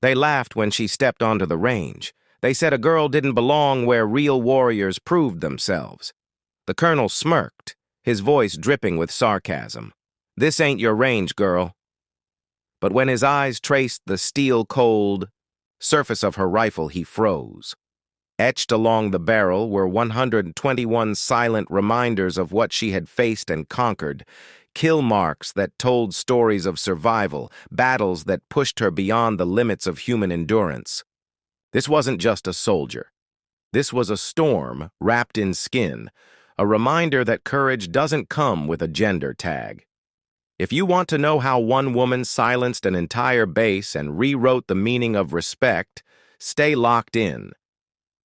They laughed when she stepped onto the range. They said a girl didn't belong where real warriors proved themselves. The colonel smirked, his voice dripping with sarcasm. "This ain't your range, girl." But when his eyes traced the steel-cold surface of her rifle, he froze. Etched along the barrel were 121 silent reminders of what she had faced and conquered, kill marks that told stories of survival, battles that pushed her beyond the limits of human endurance. This wasn't just a soldier. This was a storm wrapped in skin, a reminder that courage doesn't come with a gender tag. If you want to know how one woman silenced an entire base and rewrote the meaning of respect, stay locked in.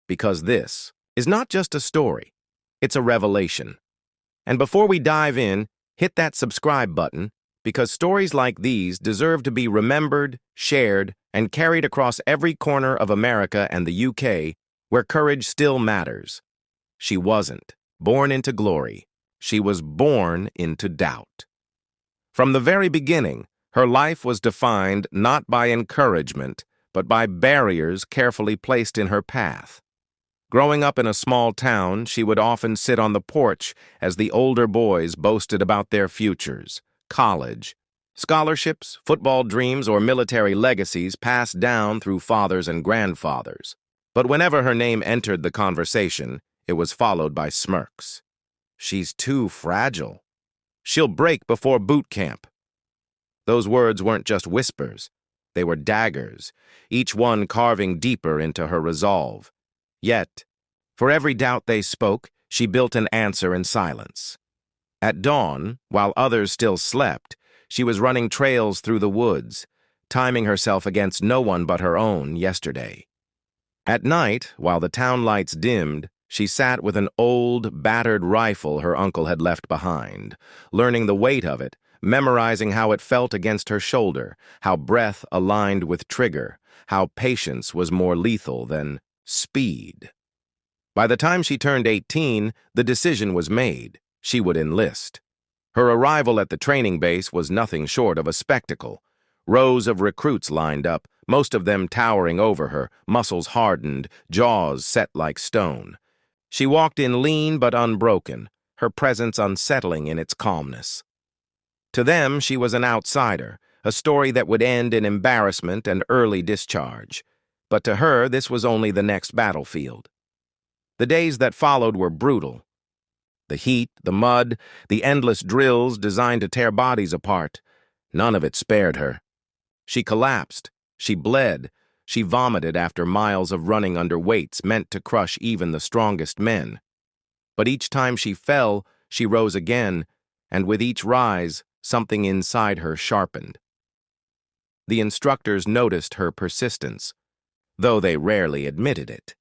Because this is not just a story, it's a revelation. And before we dive in, hit that subscribe button, because stories like these deserve to be remembered, shared, and carried across every corner of America and the UK where courage still matters. She wasn't born into glory. She was born into doubt. From the very beginning, her life was defined not by encouragement, but by barriers carefully placed in her path. Growing up in a small town, she would often sit on the porch as the older boys boasted about their futures, college, scholarships, football dreams, or military legacies passed down through fathers and grandfathers. But whenever her name entered the conversation, it was followed by smirks. "She's too fragile. She'll break before boot camp." Those words weren't just whispers. They were daggers, each one carving deeper into her resolve. Yet, for every doubt they spoke, she built an answer in silence. At dawn, while others still slept, she was running trails through the woods, timing herself against no one but her own yesterday. At night, while the town lights dimmed, she sat with an old, battered rifle her uncle had left behind, learning the weight of it, memorizing how it felt against her shoulder, how breath aligned with trigger, how patience was more lethal than speed. By the time she turned 18, the decision was made. She would enlist. Her arrival at the training base was nothing short of a spectacle. Rows of recruits lined up, most of them towering over her, muscles hardened, jaws set like stone. She walked in lean but unbroken, her presence unsettling in its calmness. To them, she was an outsider, a story that would end in embarrassment and early discharge. But to her, this was only the next battlefield. The days that followed were brutal. The heat, the mud, the endless drills designed to tear bodies apart. None of it spared her. She collapsed. She bled. She vomited after miles of running under weights meant to crush even the strongest men. But each time she fell, she rose again, and with each rise, something inside her sharpened. The instructors noticed her persistence, though they rarely admitted it.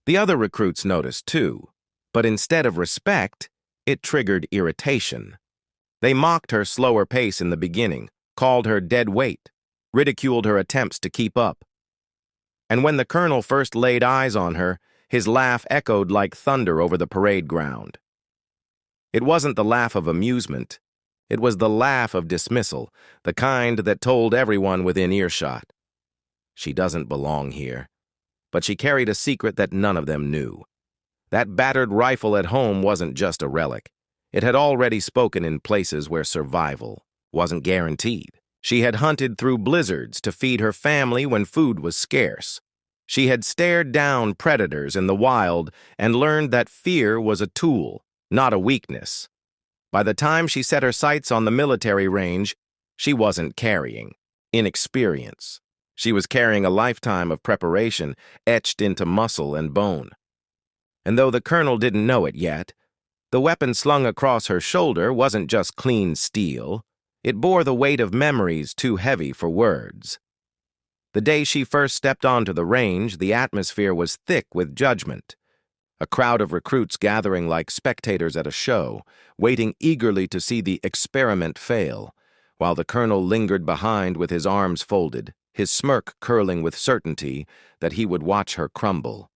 The other recruits noticed too, but instead of respect, it triggered irritation. They mocked her slower pace in the beginning, called her dead weight, ridiculed her attempts to keep up. And when the colonel first laid eyes on her, his laugh echoed like thunder over the parade ground. It wasn't the laugh of amusement. It was the laugh of dismissal, the kind that told everyone within earshot. She doesn't belong here. But she carried a secret that none of them knew. That battered rifle at home wasn't just a relic. It had already spoken in places where survival wasn't guaranteed. She had hunted through blizzards to feed her family when food was scarce. She had stared down predators in the wild and learned that fear was a tool, not a weakness. By the time she set her sights on the military range, she wasn't carrying inexperience. She was carrying a lifetime of preparation etched into muscle and bone. And though the colonel didn't know it yet, the weapon slung across her shoulder wasn't just clean steel. It bore the weight of memories too heavy for words. The day she first stepped onto the range, the atmosphere was thick with judgment. A crowd of recruits gathering like spectators at a show, waiting eagerly to see the experiment fail, while the colonel lingered behind with his arms folded, his smirk curling with certainty that he would watch her crumble.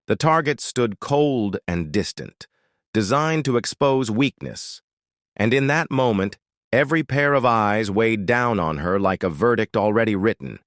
The target stood cold and distant, designed to expose weakness, and in that moment, every pair of eyes weighed down on her like a verdict already written.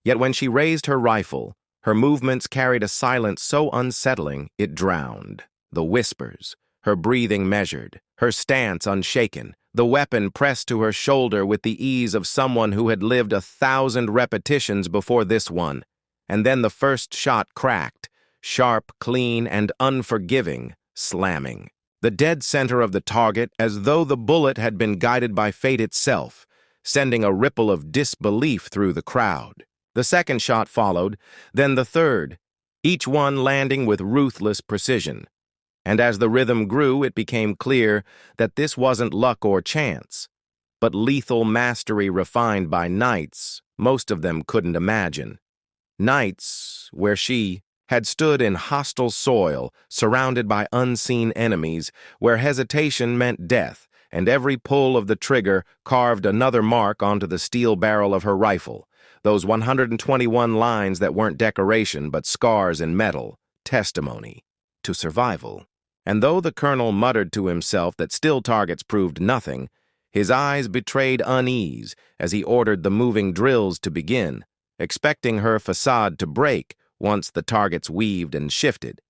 Yet when she raised her rifle, her movements carried a silence so unsettling it drowned. The whispers, her breathing measured, her stance unshaken, the weapon pressed to her shoulder with the ease of someone who had lived 1,000 repetitions before this one. And then the first shot cracked, sharp, clean, and unforgiving, slamming. The dead center of the target, as though the bullet had been guided by fate itself, sending a ripple of disbelief through the crowd. The second shot followed, then the third, each one landing with ruthless precision. And as the rhythm grew, it became clear that this wasn't luck or chance, but lethal mastery refined by nights most of them couldn't imagine. Nights where she had stood in hostile soil, surrounded by unseen enemies, where hesitation meant death, and every pull of the trigger carved another mark onto the steel barrel of her rifle. Those 121 lines that weren't decoration but scars in metal, testimony to survival. And though the colonel muttered to himself that still targets proved nothing, his eyes betrayed unease as he ordered the moving drills to begin, expecting her facade to break once the targets weaved and shifted.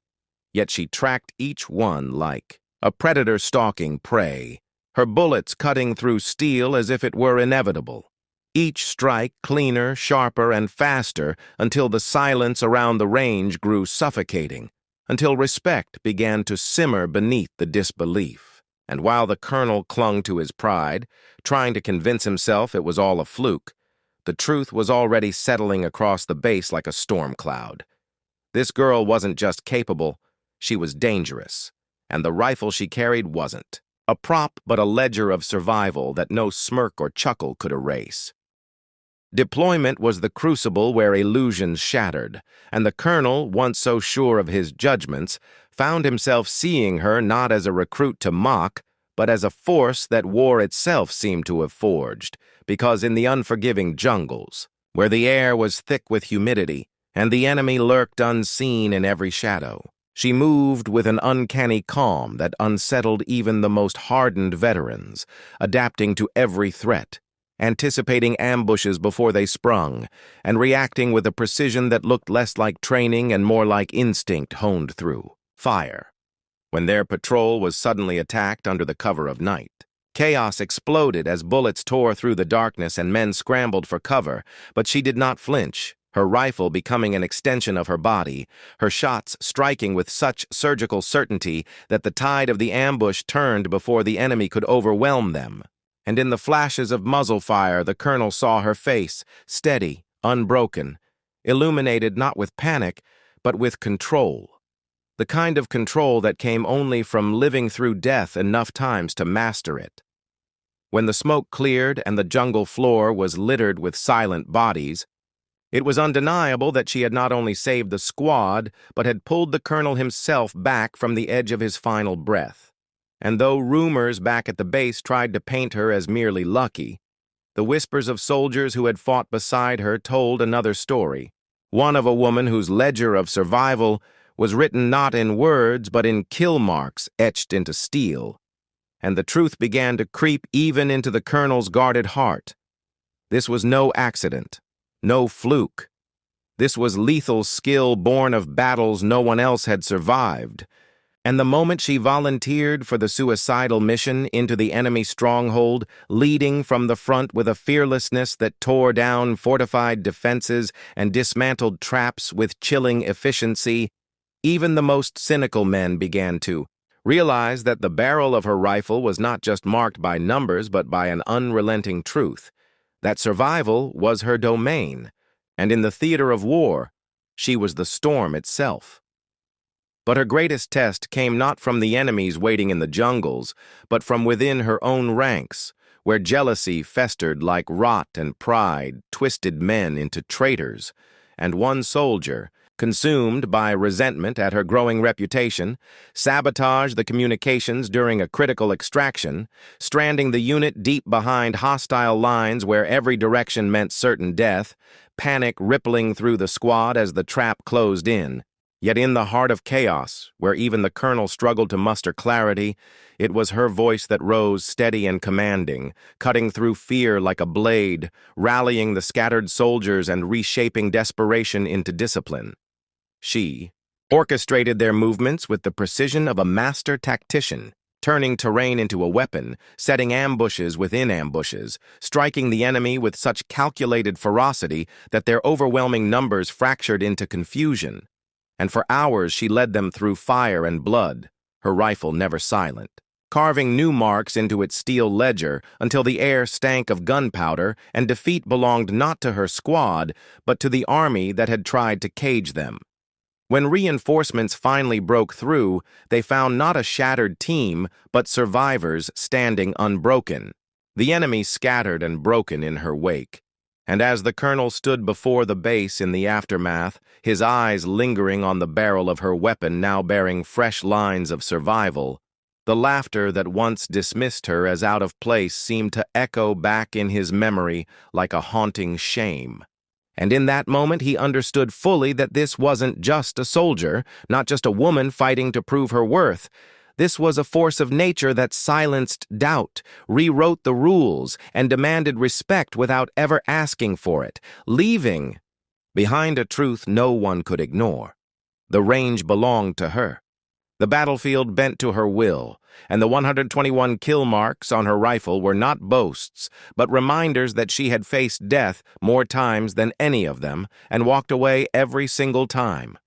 Yet she tracked each one like a predator stalking prey, her bullets cutting through steel as if it were inevitable. Each strike cleaner, sharper, and faster until the silence around the range grew suffocating, until respect began to simmer beneath the disbelief. And while the colonel clung to his pride, trying to convince himself it was all a fluke, the truth was already settling across the base like a storm cloud. This girl wasn't just capable, she was dangerous, and the rifle she carried wasn't. A prop but a ledger of survival that no smirk or chuckle could erase. Deployment was the crucible where illusions shattered, and the colonel, once so sure of his judgments, found himself seeing her not as a recruit to mock, but as a force that war itself seemed to have forged, because in the unforgiving jungles, where the air was thick with humidity, and the enemy lurked unseen in every shadow, she moved with an uncanny calm that unsettled even the most hardened veterans, adapting to every threat, anticipating ambushes before they sprung, and reacting with a precision that looked less like training and more like instinct honed through fire. When their patrol was suddenly attacked under the cover of night, chaos exploded as bullets tore through the darkness and men scrambled for cover, but she did not flinch, her rifle becoming an extension of her body, her shots striking with such surgical certainty that the tide of the ambush turned before the enemy could overwhelm them. And in the flashes of muzzle fire, the colonel saw her face, steady, unbroken, illuminated not with panic, but with control. The kind of control that came only from living through death enough times to master it. When the smoke cleared and the jungle floor was littered with silent bodies, it was undeniable that she had not only saved the squad, but had pulled the colonel himself back from the edge of his final breath. And though rumors back at the base tried to paint her as merely lucky, the whispers of soldiers who had fought beside her told another story, one of a woman whose ledger of survival was written not in words but in kill marks etched into steel. And the truth began to creep even into the colonel's guarded heart. This was no accident, no fluke. This was lethal skill born of battles no one else had survived. And the moment she volunteered for the suicidal mission into the enemy stronghold, leading from the front with a fearlessness that tore down fortified defenses and dismantled traps with chilling efficiency, even the most cynical men began to realize that the barrel of her rifle was not just marked by numbers but by an unrelenting truth, that survival was her domain, and in the theater of war, she was the storm itself. But her greatest test came not from the enemies waiting in the jungles, but from within her own ranks, where jealousy festered like rot and pride twisted men into traitors, and one soldier, consumed by resentment at her growing reputation, sabotaged the communications during a critical extraction, stranding the unit deep behind hostile lines where every direction meant certain death, panic rippling through the squad as the trap closed in. Yet in the heart of chaos, where even the colonel struggled to muster clarity, it was her voice that rose steady and commanding, cutting through fear like a blade, rallying the scattered soldiers and reshaping desperation into discipline. She orchestrated their movements with the precision of a master tactician, turning terrain into a weapon, setting ambushes within ambushes, striking the enemy with such calculated ferocity that their overwhelming numbers fractured into confusion. And for hours she led them through fire and blood, her rifle never silent, carving new marks into its steel ledger until the air stank of gunpowder and defeat belonged not to her squad, but to the army that had tried to cage them. When reinforcements finally broke through, they found not a shattered team, but survivors standing unbroken, the enemy scattered and broken in her wake. And as the colonel stood before the base in the aftermath, his eyes lingering on the barrel of her weapon now bearing fresh lines of survival, the laughter that once dismissed her as out of place seemed to echo back in his memory like a haunting shame. And in that moment he understood fully that this wasn't just a soldier, not just a woman fighting to prove her worth. This was a force of nature that silenced doubt, rewrote the rules, and demanded respect without ever asking for it, leaving behind a truth no one could ignore. The range belonged to her. The battlefield bent to her will, and the 121 kill marks on her rifle were not boasts, but reminders that she had faced death more times than any of them and walked away every single time.